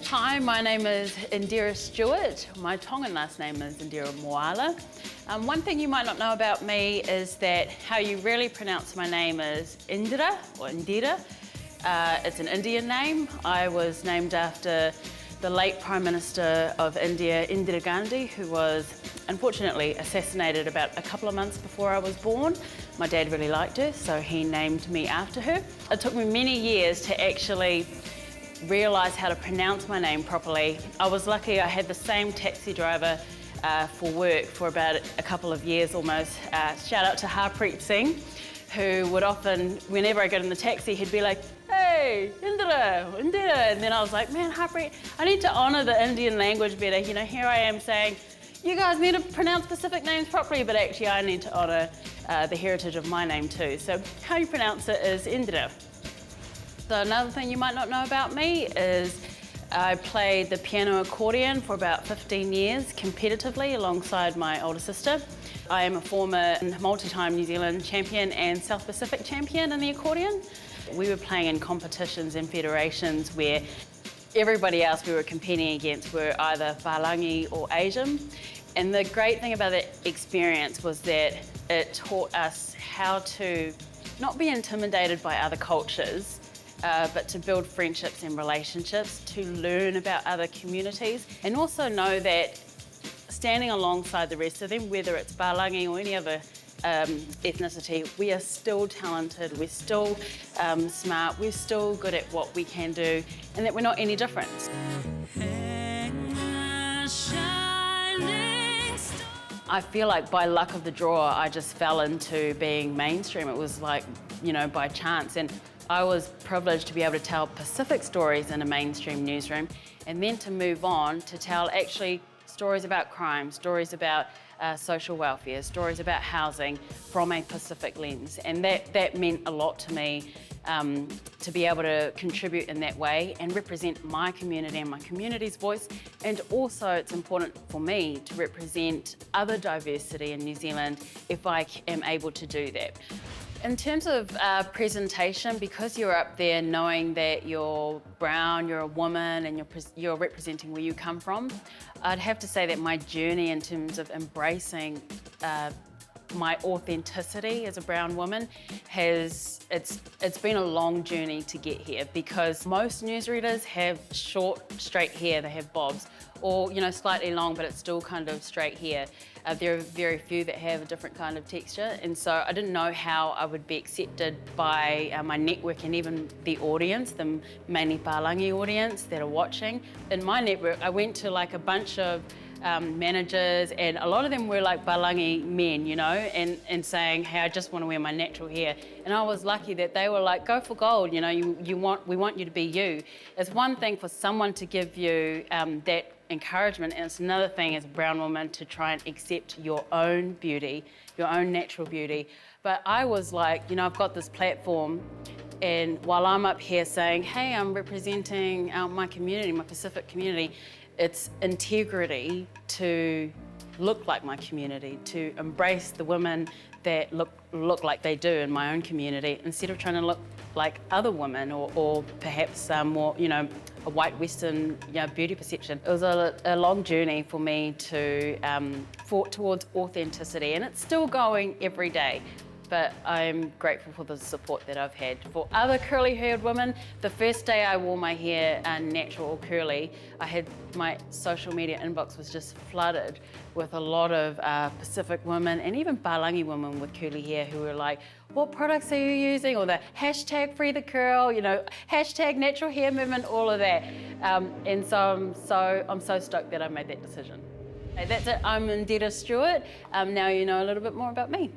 Hi, my name is Indira Stewart. My Tongan last name is Indira Moala. One thing you might not know about me is that how you really pronounce my name is Indira or Indira. It's an Indian name. I was named after the late Prime Minister of India, Indira Gandhi, who was unfortunately assassinated about a couple of months before I was born. My dad really liked her, so he named me after her. It took me many years to actually realise how to pronounce my name properly. I was lucky I had the same taxi driver for work for about a couple of years almost. Shout out to Harpreet Singh, who would often, whenever I got in the taxi, he'd be like, "Hey, Indira, Indira." And then I was like, man, Harpreet, I need to honour the Indian language better. You know, here I am saying, you guys need to pronounce specific names properly, but actually I need to honour the heritage of my name too. So how you pronounce it is Indira. So another thing you might not know about me is I played the piano accordion for about 15 years competitively alongside my older sister. I am a former multi-time New Zealand champion and South Pacific champion in the accordion. We were playing in competitions and federations where everybody else we were competing against were either Palangi or Asian. And the great thing about that experience was that it taught us how to not be intimidated by other cultures, but to build friendships and relationships, to learn about other communities, and also know that standing alongside the rest of them, whether it's Palangi or any other ethnicity, we are still talented, we're still smart, we're still good at what we can do, and that we're not any different. I feel like by luck of the draw, I just fell into being mainstream. It was like, you know, by chance. And I was privileged to be able to tell Pacific stories in a mainstream newsroom, and then to move on to tell actually stories about crime, stories about social welfare, stories about housing from a Pacific lens. And that meant a lot to me, to be able to contribute in that way and represent my community and my community's voice. And also it's important for me to represent other diversity in New Zealand if I am able to do that. In terms of presentation, because you're up there knowing that you're brown, you're a woman, and you're representing where you come from, I'd have to say that my journey in terms of embracing my authenticity as a brown woman it's been a long journey to get here, because most newsreaders have short, straight hair, they have bobs, or you know, slightly long, but it's still kind of straight hair. There are very few that have a different kind of texture, and so I didn't know how I would be accepted by my network and even the audience, the mainly Palangi audience that are watching. In my network, I went to like a bunch of managers, and a lot of them were like Palangi men, you know, and saying, hey, I just want to wear my natural hair. And I was lucky that they were like, go for gold, you know, we want you to be you. It's one thing for someone to give you that encouragement, and it's another thing as a brown woman to try and accept your own beauty, your own natural beauty. But I was like, you know, I've got this platform, and while I'm up here saying, hey, I'm representing my community, my Pacific community, it's integrity to look like my community, to embrace the women that look like they do in my own community, instead of trying to look like other women or perhaps more, you know, a white Western, you know, beauty perception. It was a long journey for me to towards authenticity, and it's still going every day. But I'm grateful for the support that I've had. For other curly-haired women, the first day I wore my hair natural or curly, my social media inbox was just flooded with a lot of Pacific women and even Palangi women with curly hair who were like, what products are you using? Or the hashtag free the curl, you know, hashtag natural hair movement, all of that. And so I'm so stoked that I made that decision. That's it, I'm Indira Stewart. Now you know a little bit more about me.